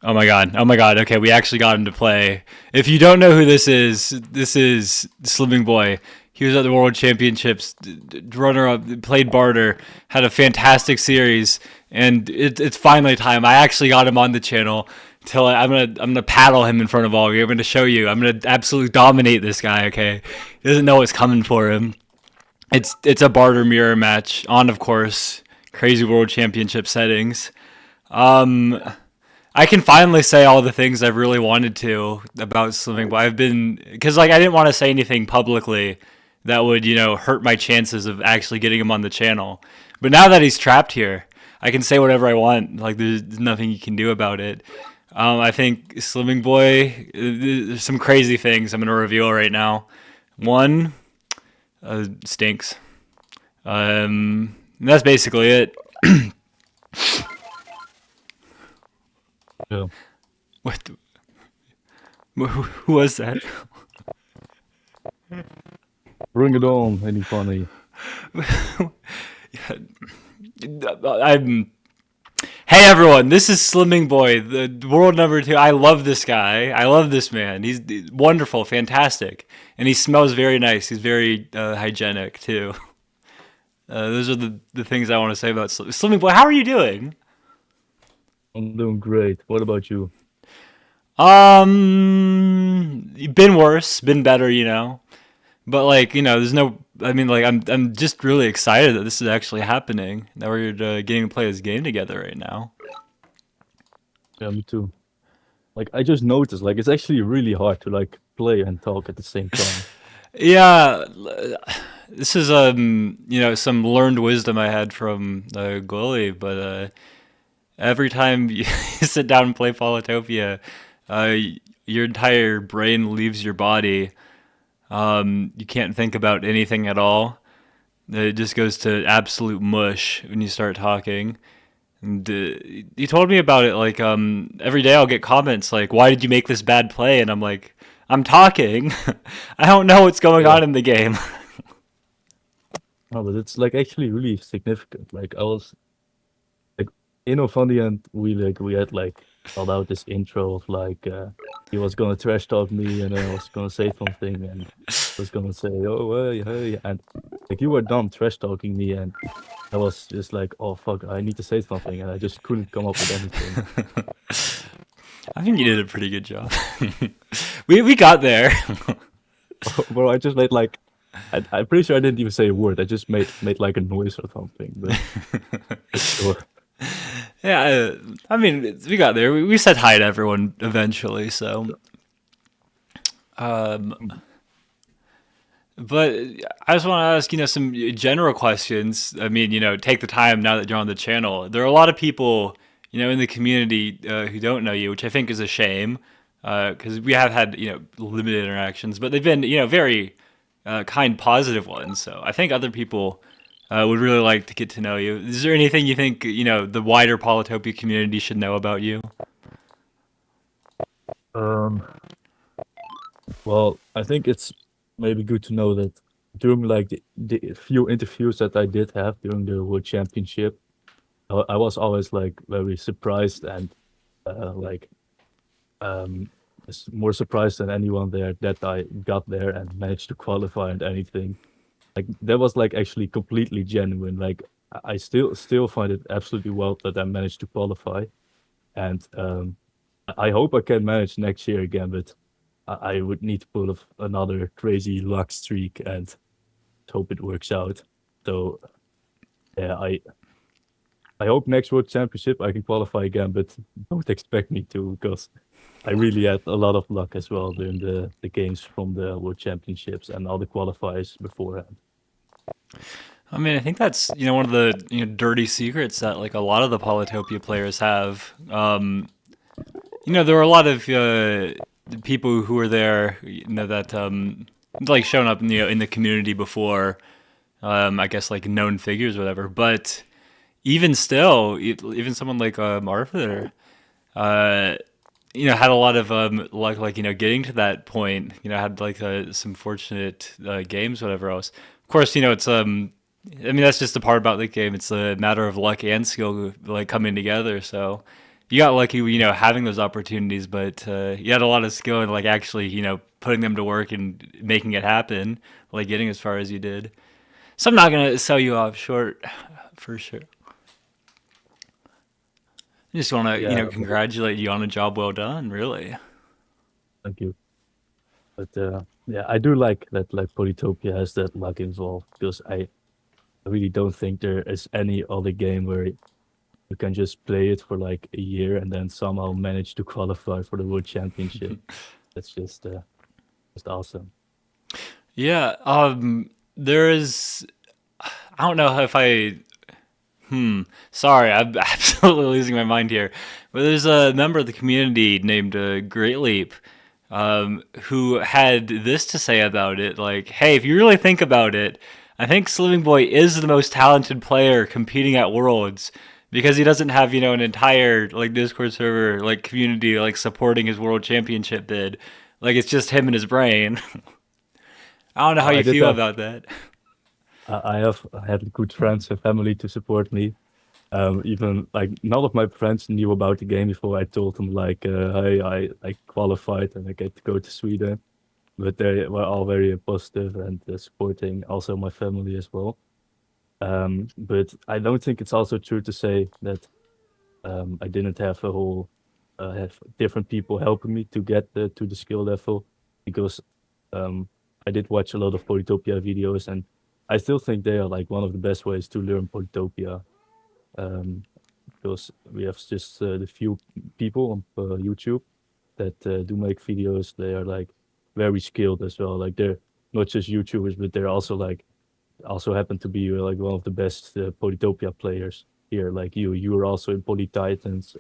Oh my god. Oh my god. Okay, we actually got him to play. If you don't know who this is Slimming Boy. He was at the World Championships, runner up, played barter, had a fantastic series, and it's finally time. I actually got him on the channel. I'm gonna paddle him in front of all of you. I'm gonna show you. I'm gonna absolutely dominate this guy. Okay, he doesn't know what's coming for him. It's a barter mirror match on, of course, crazy World Championship settings. Um, I can finally say all the things I've really wanted to about swimming, but I've been because like I didn't want to say anything publicly that would hurt my chances of actually getting him on the channel. But now that he's trapped here, I can say whatever I want. Like there's nothing you can do about it. I think Slimming Boy, there's some crazy things I'm gonna reveal right now. One, stinks. That's basically it. Yeah. What? Who was that? Bring it on, any funny. I'm. Hey everyone, this is Slimming Boy, the world number 2. I love this guy. I love this man. He's wonderful, fantastic, and he smells very nice. He's very hygienic too. Those are the things I want to say about Slimming Boy. How are you doing? I'm doing great. What about you? Been worse, been better, But like, there's no. I mean, like, I'm just really excited that this is actually happening. That we're getting to play this game together right now. Yeah, me too. Like I just noticed, like it's actually really hard to like play and talk at the same time. Yeah, this is some learned wisdom I had from goalie, but every time you sit down and play Polytopia, uh, your entire brain leaves your body. You can't think about anything at all. It just goes to absolute mush when you start talking. And you told me about it. Like every day I'll get comments like, "Why did you make this bad play?" And I'm like, "I'm talking. I don't know what's going Yeah. on in the game." No, but it's like actually really significant. Like I was like funny and we had like thought out this intro of like he was gonna trash talk me and then I was gonna say something and was gonna say, oh hey and like you were done trash talking me and I was just like, oh fuck, I need to say something and I just couldn't come up with anything. I think you did a pretty good job. We got there. Bro, I just made like I'm pretty sure I didn't even say a word. I just made like a noise or something, but sure. Yeah, I mean, we got there. We said hi to everyone eventually, so. Um, but I just want to ask, some general questions. I mean, take the time now that you're on the channel. There are a lot of people, in the community who don't know you, which I think is a shame, because we have had, limited interactions, but they've been, very kind, positive ones. So I think other people would really like to get to know you. Is there anything you think, the wider Polytopia community should know about you? Um, well, I think it's maybe good to know that during like the few interviews that I did have during the World Championship, I was always like very surprised and like um more surprised than anyone there that I got there and managed to qualify and anything. Like that was like actually completely genuine. Like I still find it absolutely well that I managed to qualify, and I hope I can manage next year again. But I would need to pull off another crazy luck streak and hope it works out. So yeah, I hope next World Championship I can qualify again, but don't expect me to because I really had a lot of luck as well during the games from the World Championships and all the qualifiers beforehand. I mean, I think that's one of the dirty secrets that like a lot of the Polytopia players have. There were a lot of people who were there, that like shown up in the community before. I guess like known figures, or whatever. But even still, even someone like Arthur, uh, had a lot of luck, like getting to that point. Had like some fortunate games, whatever else. Of course, it's I mean that's just the part about the game. It's a matter of luck and skill like coming together. So you got lucky, having those opportunities, but you had a lot of skill in like actually, putting them to work and making it happen, like getting as far as you did. So I'm not gonna sell you off short, for sure. I just want to, Yeah, congratulate you on a job well done. Really. thank you. But yeah, I do like that like Polytopia has that luck involved because I really don't think there is any other game where you can just play it for like a year and then somehow manage to qualify for the World Championship. That's just awesome. Yeah. There is. I don't know if I. Sorry, I'm absolutely losing my mind here. But there's a member of the community named Great Leap, who had this to say about it. Like, hey, if you really think about it, I think Slimming Boy is the most talented player competing at Worlds because he doesn't have, an entire like Discord server like community like supporting his World Championship bid. Like it's just him and his brain. I don't know how I you did feel have about that. I had good friends and family to support me. Even like none of my friends knew about the game before I told them like, hey, I qualified and I get to go to Sweden. But they were all very positive and supporting also my family as well. But I don't think it's also true to say that I didn't have a whole have different people helping me to get to the skill level because um, I did watch a lot of Polytopia videos and I still think they are like one of the best ways to learn Polytopia. Um, because we have just the few people on YouTube that do make videos. They are like very skilled as well. Like they're not just YouTubers, but they're also like also happen to be like one of the best Polytopia players here. Like you are also in Poly Titans.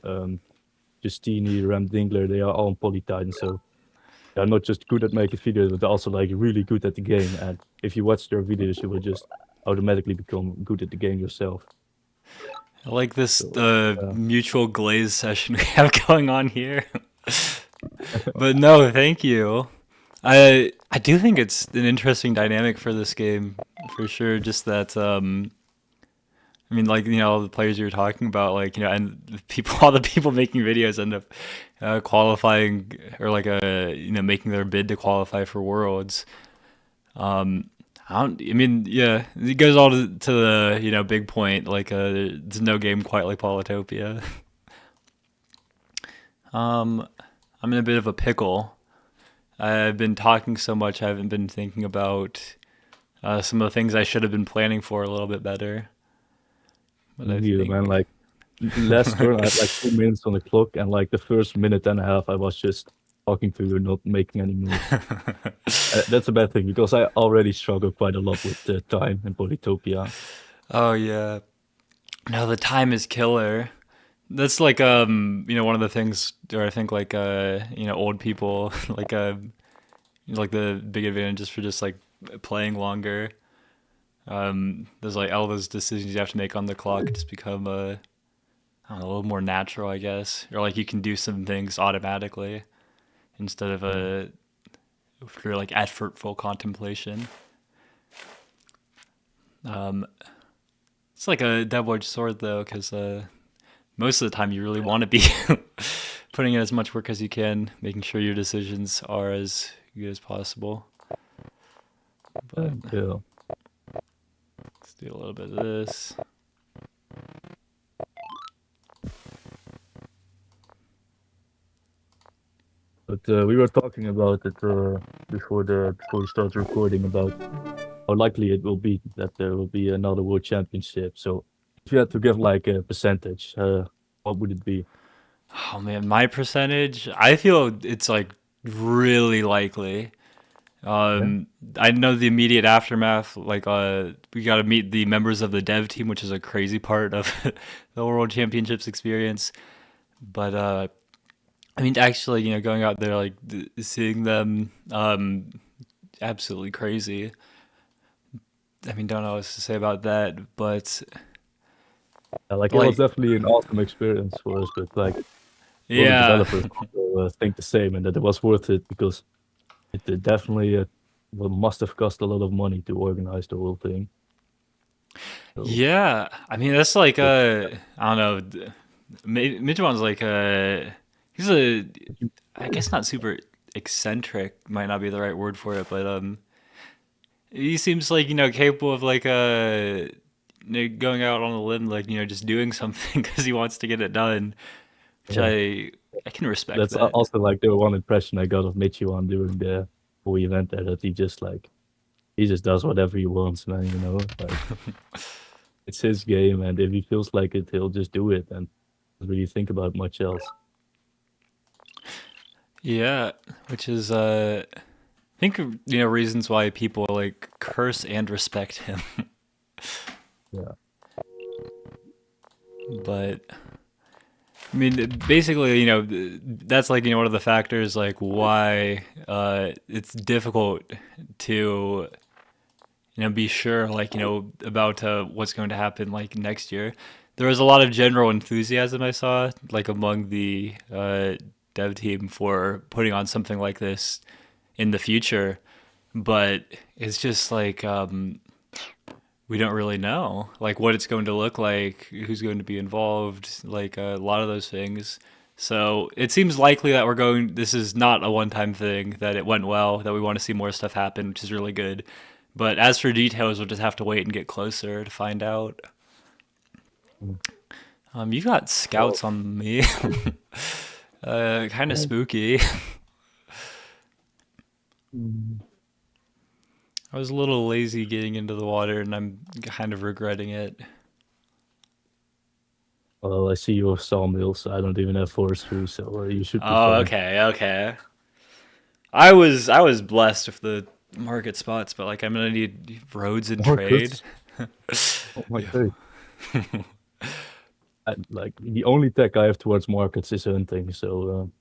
Justini, Ram Dingler, they are all in Poly Titans. So they're not just good at making videos, but they're also like really good at the game. And if you watch their videos, you will just automatically become good at the game yourself. I like this So mutual glaze session we have going on here. But no, thank you. I do think it's an interesting dynamic for this game for sure. Just that I mean, like all the players you were talking about, like and the people, all the people making videos end up qualifying or like making their bid to qualify for Worlds. Um, I don't. I mean, yeah, it goes all to the big point. Like, there's no game quite like Polytopia. Um, I'm in a bit of a pickle. I've been talking so much, I haven't been thinking about some of the things I should have been planning for a little bit better. But I neither, think. man. Like last turn, I had like 2 minutes on the clock, and like the first minute and a half, I was just talking to you, not making any moves. That's a bad thing because I already struggle quite a lot with the time in Polytopia. Oh yeah. No, the time is killer. That's like one of the things where I think like old people like the big advantages for just like playing longer. There's like all those decisions you have to make on the clock just become I don't know, a little more natural, I guess, or like you can do some things automatically instead of Yeah. for like effortful contemplation. Um, it's like a double-edged sword though, because most of the time you really want to be putting in as much work as you can, making sure your decisions are as good as possible. But Yeah. let's do a little bit of this. But we were talking about it before we started recording about how likely it will be that there will be another world championship. So if you had to give like a percentage, what would it be? Oh man, my percentage, I feel it's like really likely. Yeah. I know the immediate aftermath. Like, we got to meet the members of the dev team, which is a crazy part of the World Championships experience. But I mean, actually, going out there, like seeing them, absolutely crazy. I mean, don't know what to say about that, but Like it was like, definitely an awesome experience for us, but like all the yeah, developers also think the same and that it was worth it because it definitely must have cost a lot of money to organize the whole thing. So yeah. I mean, that's like but I don't know. Midgetron's like he's a I guess not super eccentric might not be the right word for it, but he seems like capable of like going out on a limb, like just doing something because he wants to get it done, which Yeah. I can respect That's that. also like the one impression I got of Michuan during the whole event there, that he just does whatever he wants, man, like it's his game, and if he feels like it, he'll just do it and doesn't really think about much else. Yeah, which is I think reasons why people like curse and respect him, Yeah. but I mean, basically, that's like one of the factors like why it's difficult to be sure like about what's going to happen like next year. There was a lot of general enthusiasm I saw like among the dev team for putting on something like this in the future, but it's just like we don't really know like what it's going to look like, who's going to be involved, like a lot of those things. So it seems likely that this is not a one-time thing, that it went well, that we want to see more stuff happen, which is really good. But as for details, we'll just have to wait and get closer to find out. Mm. You got Well, scouts on me. Kind of well, spooky. mm, I was a little lazy getting into the water, and I'm kind of regretting it. well, I see you have sawmills, so I don't even have forestry, so you should be Oh, fine. okay, okay. I was blessed with the market spots, but like I'm gonna need roads and trade. Markets? Oh my Yeah. god. Like the only tech I have towards markets is hunting, so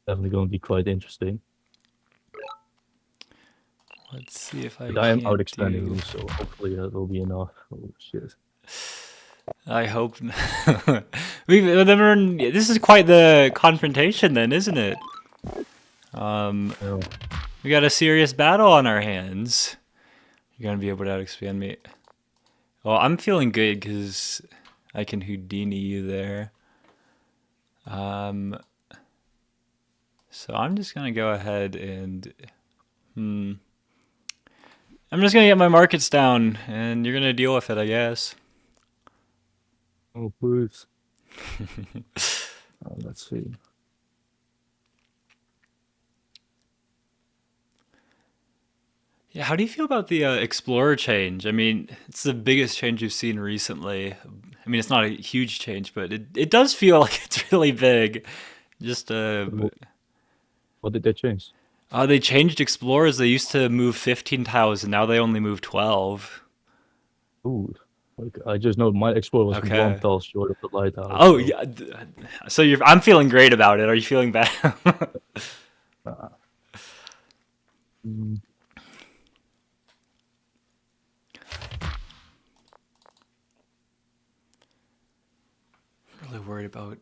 definitely going to be quite interesting. Let's see if I But I am out can't expanding do. you, so hopefully that will be enough. Oh shit. I hope. This is quite the confrontation, then, isn't it? Um, Yeah. we got a serious battle on our hands. You're gonna be able to out expand me. Well, I'm feeling good because I can Houdini you there. Um, so I'm just gonna go ahead and hmm. I'm just gonna get my markets down, and you're gonna deal with it, I guess. Oh please. Let's see. Yeah, how do you feel about the Explorer change? I mean, it's the biggest change you've seen recently. I mean, it's not a huge change, but it does feel like it's really big. Just What did they change? they changed Explorers. They used to move 15 tiles, and now they only move 12. Ooh, like I just know my Explorer was one Okay. tile short of the lighthouse, Oh so yeah. So I'm feeling great about it. Are you feeling bad? uh, mm, Really worried about.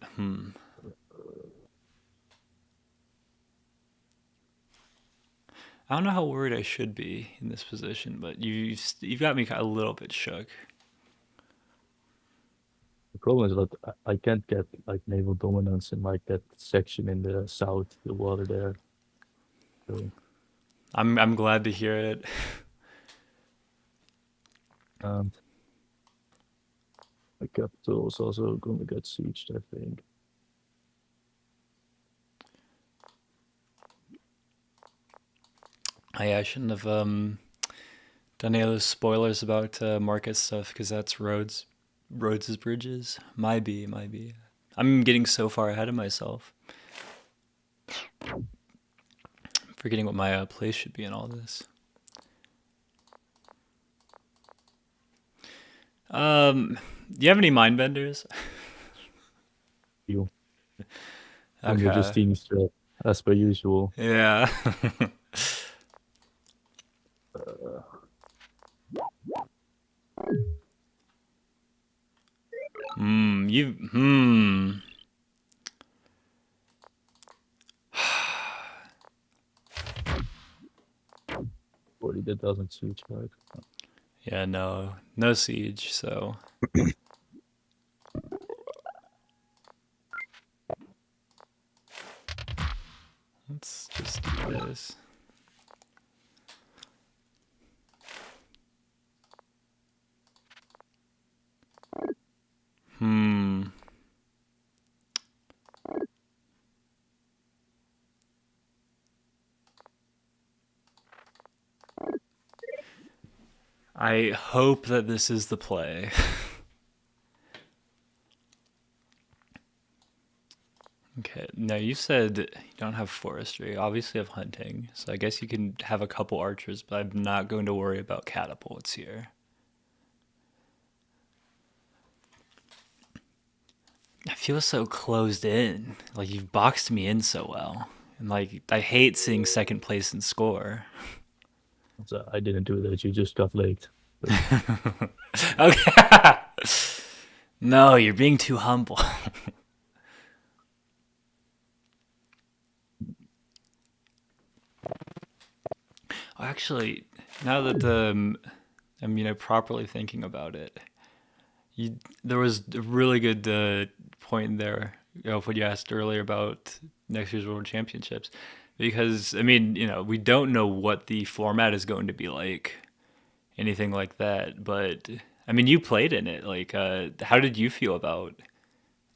I don't know how worried I should be in this position, but you've got me a little bit shook. the problem is that I can't get like naval dominance in like that section in the south, the water there. So I'm glad to hear it. and my capital is also going to get sieged, I think. I shouldn't have done any of those spoilers about market stuff because that's roads is bridges. My be. I'm getting so far ahead of myself, forgetting what my place should be in all this. Do you have any mind benders? You doing the Okay. Justine strat as per usual. Yeah. Uh, You. 40 that doesn't siege, right? Yeah, no siege. So Hmm. I hope that this is the play. Okay. Now you said you don't have forestry. Obviously, you have hunting. So I guess you can have a couple archers, but I'm not going to worry about catapults here. I feel so closed in. Like you've boxed me in so well. And like I hate seeing second place in score. So I didn't do that. You just got late. But Okay. No, you're being too humble. Actually, now that I'm properly thinking about it, there was a really good point in there, what you asked earlier about next year's World Championships, because we don't know what the format is going to be like, anything like that. But you played in it. Like, how did you feel about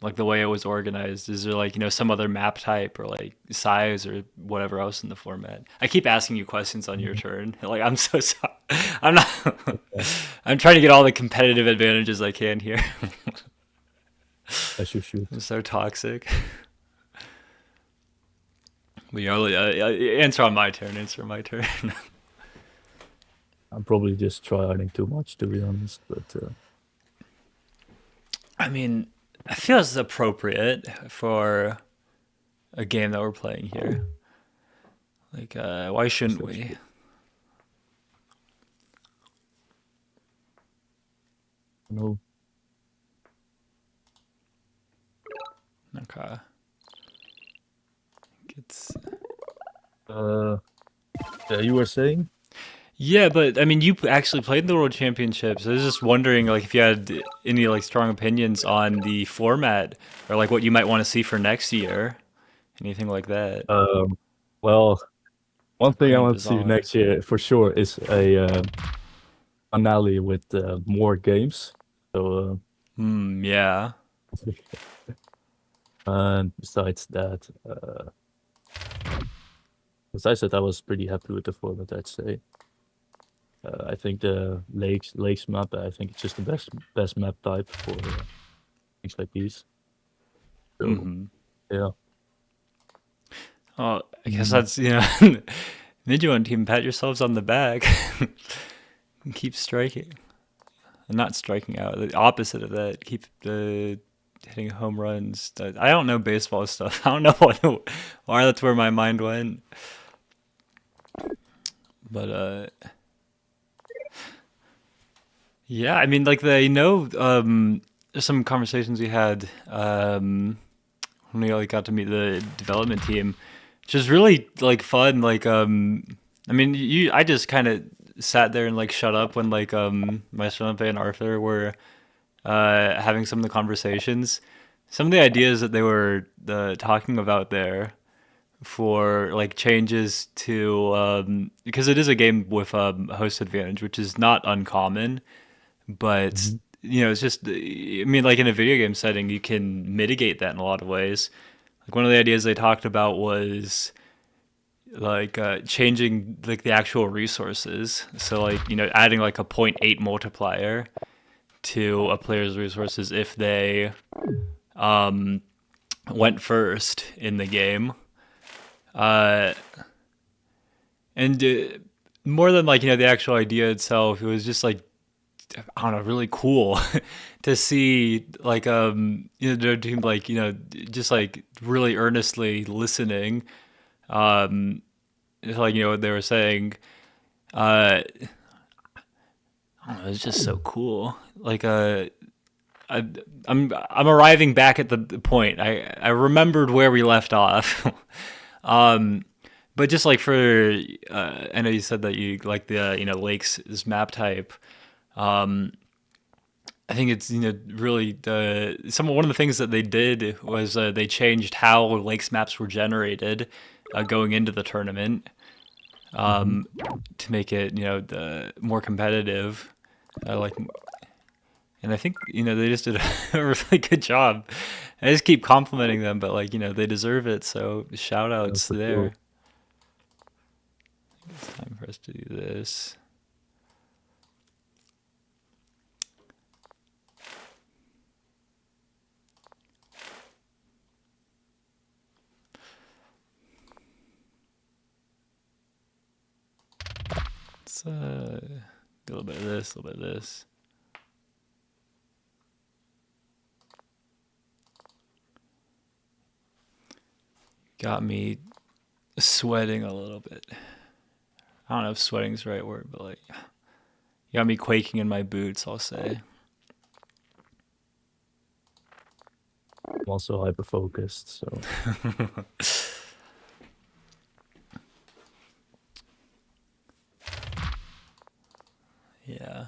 like the way it was organized? Is there like some other map type or like size or whatever else in the format? I keep asking you questions on your Mhm. turn. Like I'm so sorry. I'm not. Yeah, I'm trying to get all the competitive advantages I can here. as you I'm should. so toxic. But answer on my turn. Answer on my turn. I'm probably just trying too much, to be honest. But I mean, I feel it's appropriate for a game that we're playing here. Like, why it's shouldn't we? actually, you know, Okay. It's uh, yeah, you were saying? Yeah, but you actually played in the World Championships. I was just wondering, like, if you had any like strong opinions on the format or like what you might want to see for next year, anything like that. Um, well, one Or thing I Grand want to see Bazaar. next year for sure is a finale with more games. So, Hmm. Yeah. and besides that, besides that, I was pretty happy with the format, I'd say. I think the lakes map. I think it's just the best map type for things like these. So Hmm. yeah. Oh, I guess Mm, that's Nijuan team. Pat yourselves on the back. Keep striking, not striking out. The opposite of that. Keep the hitting home runs. I don't know baseball stuff. I don't know why that's where my mind went. But yeah, like there's some conversations we had when we like got to meet the development team, which was really like fun. Like I just kind of sat there and like shut up when like Maestro and Arthur were having some of the conversations. Some of the ideas that they were talking about there for like changes to because it is a game with host advantage, which is not uncommon, but mhm. it's just like in a video game setting you can mitigate that in a lot of ways. Like one of the ideas they talked about was like changing like the actual resources, so like adding like a point 0.8 multiplier to a player's resources if they went first in the game. uh and more than like the actual idea itself, it was just like I don't know, really cool to see like their team like just like really earnestly listening, to, like what they were saying. I don't know, it's just so cool. Like I, I'm arriving back at the point. I remembered where we left off. um, but just like for I know you said that you like the lakes is map type. Um, I think it's really one of the things that they did was they changed how lakes maps were generated going into the tournament, Mhm. to make it the more competitive. Like And I think, they just did a really good job. I just keep complimenting them, but like, they deserve it. So shout outs For sure. there. It's time for us to do this. Let's a little bit of this, a little bit of this. Got me sweating a little bit. I don't know if sweating's the right word, but like, you got me quaking in my boots, I'll say. I'm also hyper focused, so Yeah.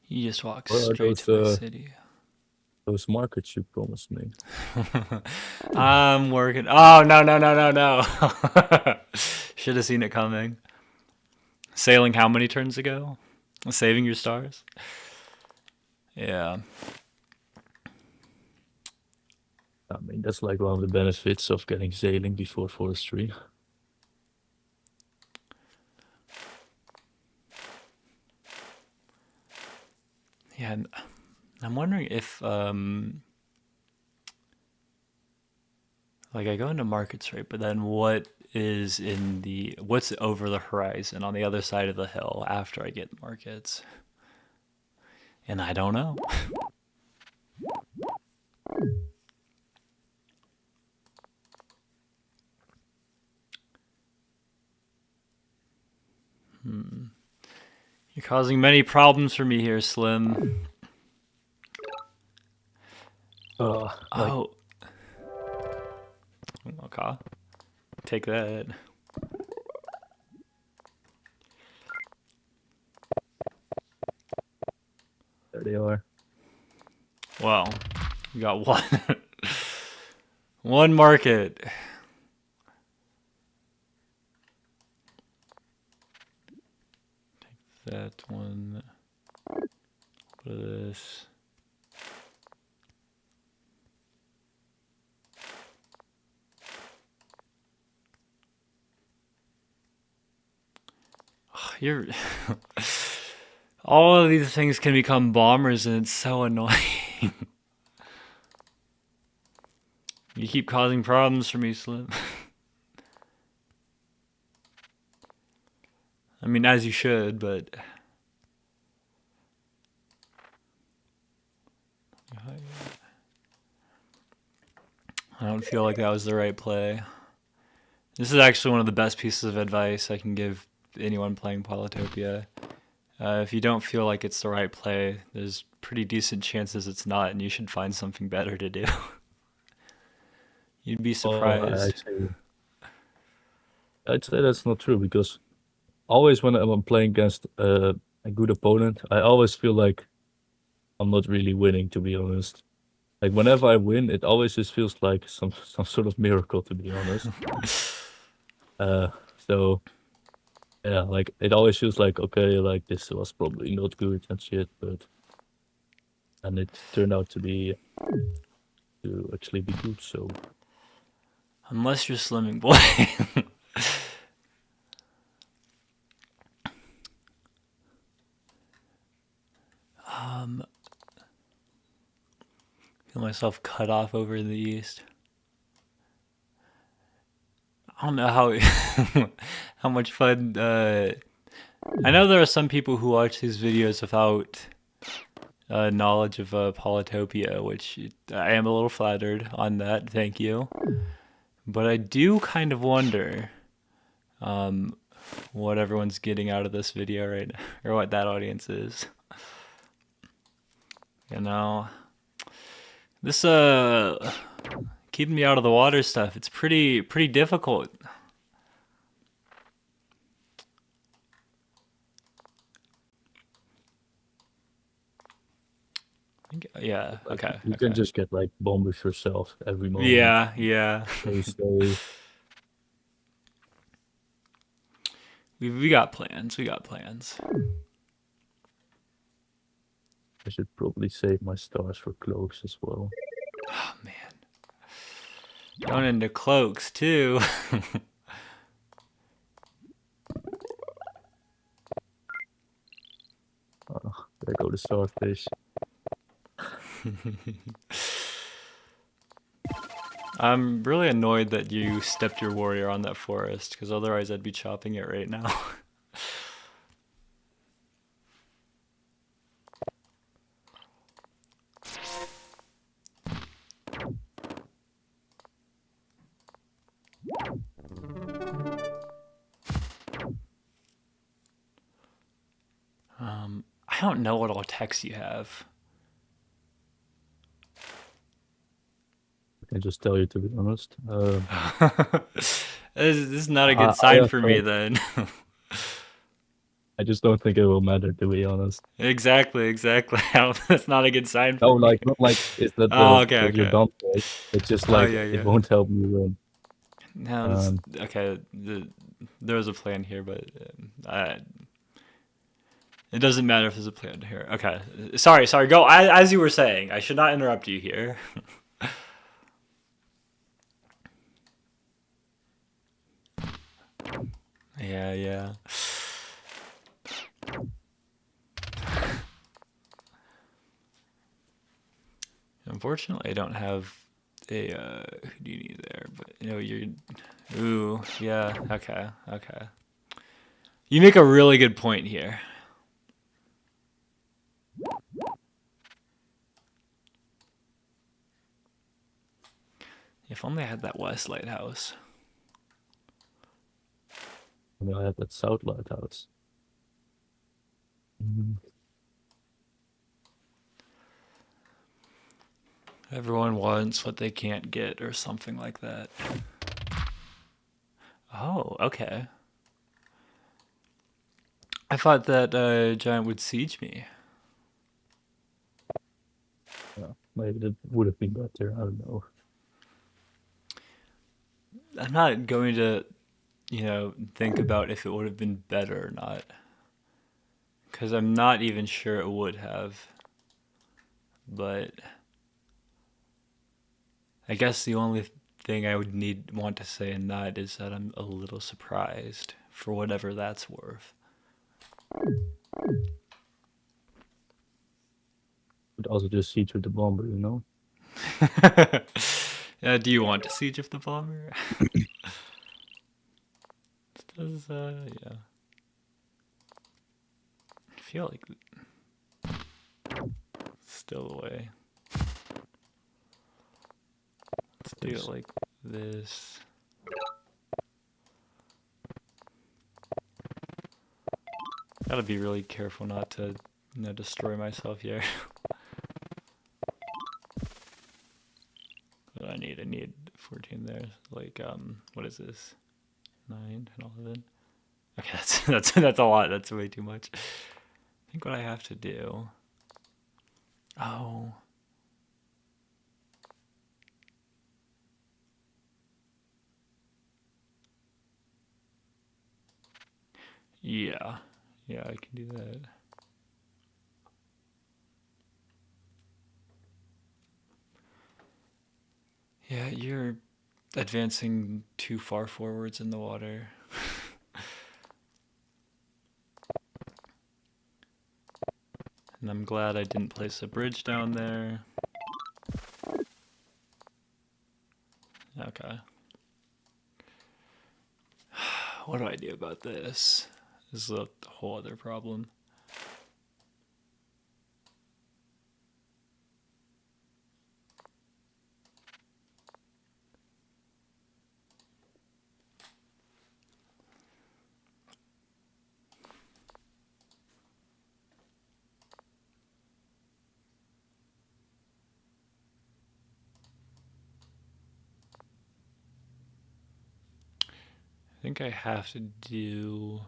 You just walk what are straight to my city. those markets you promised me? I'm working. Oh, no, no, no, no, no. Should have seen it coming. Sailing how many turns ago? Saving your stars? Yeah. I mean, that's like one of the benefits of getting sailing before forestry. Yeah. And I'm wondering if, like, I go into markets, right? But then what's over the horizon on the other side of the hill after I get markets? And I don't know. You're causing many problems for me here, Slim. Like, Oh, okay. Take that. there they are. Well, we got one one market. That one. What is this? You're all of these things can become bombers, and it's so annoying. You keep causing problems for me, Slim. I mean, as you should, but I don't feel like that was the right play. This is actually one of the best pieces of advice I can give anyone playing Polytopia. If you don't feel like it's the right play, there's pretty decent chances it's not, and you should find something better to do. You'd be Oh, surprised. I'd say that's not true because always when I'm playing against a good opponent, I always feel like I'm not really winning, to be honest. Like whenever I win, it always just feels like some sort of miracle, to be honest. Uh, so yeah, like it always feels like okay, like this was probably not good and shit, but and it turned out to actually be good. So Unless you're slimming, boy. Feel myself cut off over in the east. I don't know how how much fun. I know there are some people who watch these videos without knowledge of Polytopia, which I am a little flattered on that. Thank you. But I do kind of wonder what everyone's getting out of this video right now, or what that audience is. You know, this keeping me out of the water stuff. It's pretty difficult. Yeah. like Okay. you can Okay. just get like bomb with yourself every moment. Yeah. Yeah. Stay safe. We got plans. We got plans. I should probably save my stars for cloaks as well. Oh man, going into cloaks too. There go the starfish. I'm really annoyed that you stepped your warrior on that forest, because otherwise I'd be chopping it right now. I don't know what all techs you have. I can just tell you to be honest. This is not a good I sign have, for me then. I just don't think it will matter to be honest. Exactly, exactly. That's not a good sign No, for me. like not like is that Oh, okay, that you're okay. done for it. It's just Oh, like yeah, it yeah. won't help you win. No, this, Um, okay. There was a plan here, but it doesn't matter if there's a plan here. Okay. Sorry. Go. As you were saying, I should not interrupt you here. Yeah, yeah. Unfortunately, I don't have a. Who do you need there? But you're. Ooh, yeah. Okay, okay. You make a really good point here. If only I had that west lighthouse. I mean, I have that south lighthouse. Mhm. Everyone wants what they can't get, or something like that. Oh, okay. I thought that giant would siege me. Yeah, maybe that would have been better. I don't know. I'm not going to, think about if it would have been better or not, because I'm not even sure it would have. But I guess the only thing I would want to say in that is that I'm a little surprised, for whatever that's worth. But also just siege with the bomber, you know. Do you want to siege of the bomber? Does yeah. I feel like still away. Let's do it like this. Gotta be really careful not to destroy myself here. What do I need? I need 14 there. Like, what is this? 9, 10, 11. Okay, that's a lot. That's way too much. I think what I have to do. Oh. Yeah. Yeah, I can do that. Yeah, you're advancing too far forwards in the water. And I'm glad I didn't place a bridge down there. Okay. What do I do about this? This is a whole other problem. I think I have to do.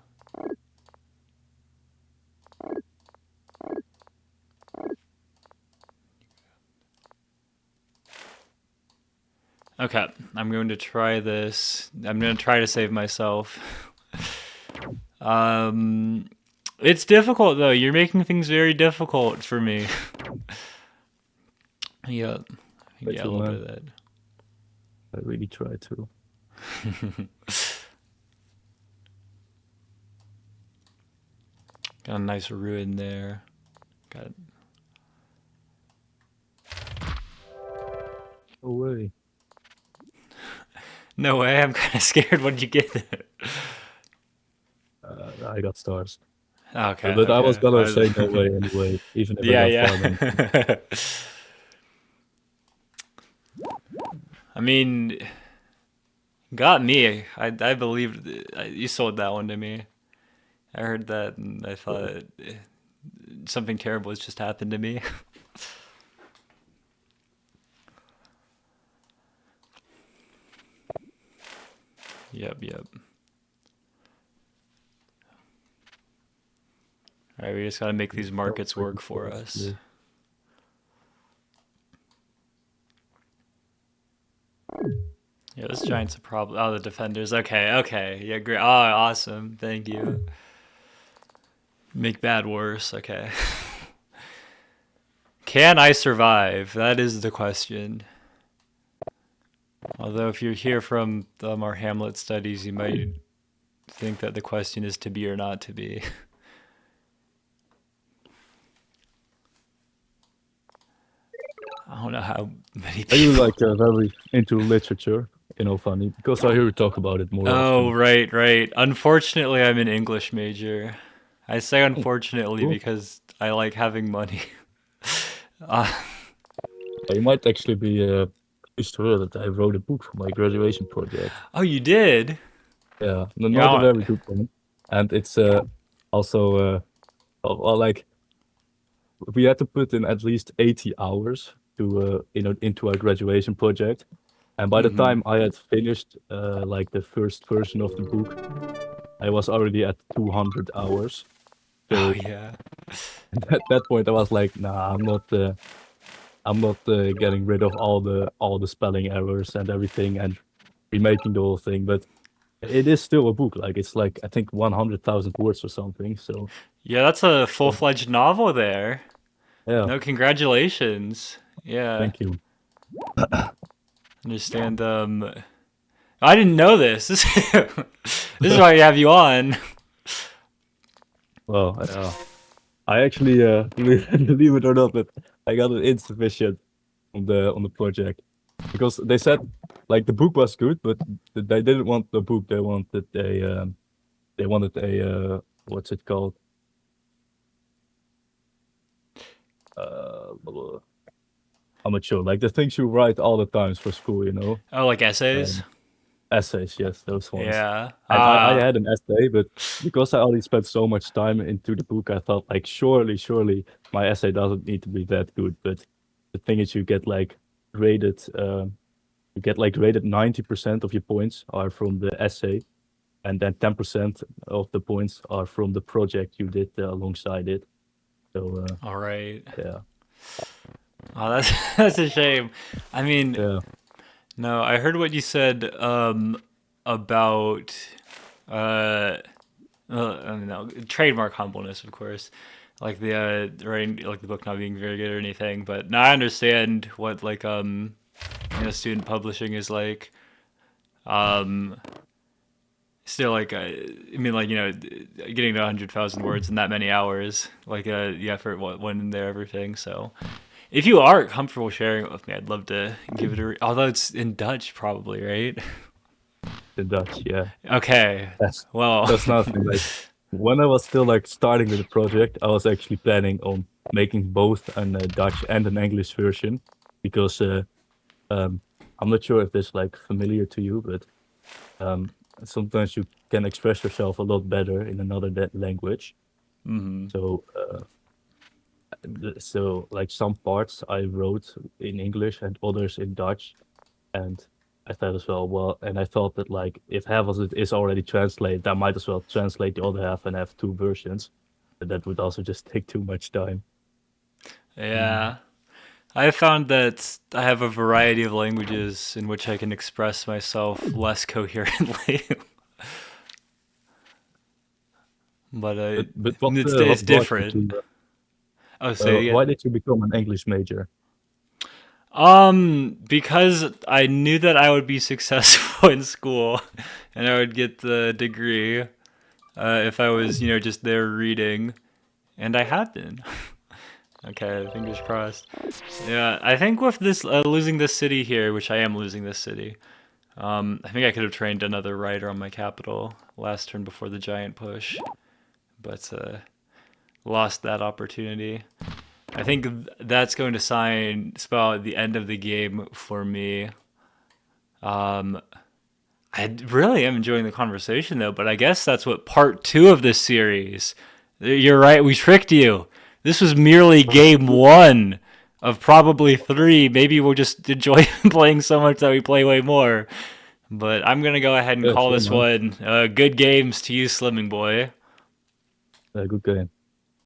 Okay, I'm going to try this. I'm going to try to save myself. Um, It's difficult though. You're making things very difficult for me. Yep. Thank Yeah, a you, little bit man. of that. I really try to. Got a nice ruin there. Got No way. no way. I'm kind of scared. What did you get there? I got stars. Okay, But I was okay. gonna say no way anyway, even if I Yeah, got farm engine. yeah. I mean, got me. I believed you sold that one to me. I heard that and I thought something terrible has just happened to me. Yep, yep. All right, we just gotta make these That was markets pretty work cool, for us. actually. Yeah, this giant's a problem. Oh, the defenders. Okay, okay. Yeah, great. Oh, awesome. Thank you. Make bad worse. Okay. Can I survive? That is the question. Although, if you're here from our Hamlet studies, you might think that the question is to be or not to be. I don't know how many Are you people. like very into literature? Funny because I hear you talk about it more Oh, often. right, right. Unfortunately, I'm an English major. I say Oh, unfortunately cool. because I like having money. Uh, You might actually be pleased to hear that I wrote a book for my graduation project. oh, you did? Yeah, not a Yeah. very good one, and it's also like we had to put in at least 80 hours to into our graduation project, and by the Mm-hmm. time I had finished like the first version of the book, I was already at 200 hours. Oh So yeah. at that point, I was like, nah, I'm not getting rid of all the spelling errors and everything and remaking the whole thing. But it is still a book. Like it's like I think 100,000 words or something. So Yeah, that's a yeah, full-fledged novel there. yeah, No, congratulations. Yeah. thank you. Understand I didn't know this. This is why I have you on. Well, I actually believe it or not, but I got an insufficient on the project because they said like the book was good, but they didn't want the book. They wanted a what's it called? Blah, blah, I'm not sure. Like the things you write all the times for school. Oh, like essays? Um, essays, yes, those ones. Yeah. And I had an essay, but because I already spent so much time into the book, I thought like surely my essay doesn't need to be that good. But the thing is, graded, you get like graded 90% of your points are from the essay, and then 10% of the points are from the project you did alongside it. So All right. yeah, Oh, that's that's a shame. I mean, yeah, no, I heard what you said about uh I mean, no, trademark humbleness, of course. Like the writing, like the book not being very good or anything, but now I understand what like student publishing is like. Um, Still like I mean like getting to 100,000 words in that many hours, like the effort what went in there, everything. So if you are comfortable sharing it with me, I'd love to give it a. Although it's in Dutch, probably, right? the Dutch, yeah. Okay. That's Well. that's nothing. Like when I was still like starting with the project, I was actually planning on making both an Dutch and an English version because um, I'm not sure if this like familiar to you, but um, sometimes you can express yourself a lot better in another language. Hmm. So so like some parts I wrote in English and others in Dutch, and I thought as well, and I thought that like if half of it is already translated, I might as well translate the other half and have two versions. But that would also just take too much time. Mm. Yeah. I found that I have a variety of languages in which I can express myself less coherently. but But it's what brought you different. to? Oh, say it Why again. did you become an English major? Because I knew that I would be successful in school, and I would get the degree if I was, just there reading, and I have been. Okay, fingers crossed. Yeah, I think with this losing this city here, which I am losing this city. I think I could have trained another rider on my capital last turn before the giant push, but lost that opportunity. I think that's going to spell out the end of the game for me. Um, I really am enjoying the conversation though, but I guess that's what part two of this series. You're right, we tricked you. This was merely game one of probably three. Maybe we'll just enjoy playing so much that we play way more. But I'm gonna go ahead and Yeah, call sure, this man. one good games to you, Slimming Boy. Good game.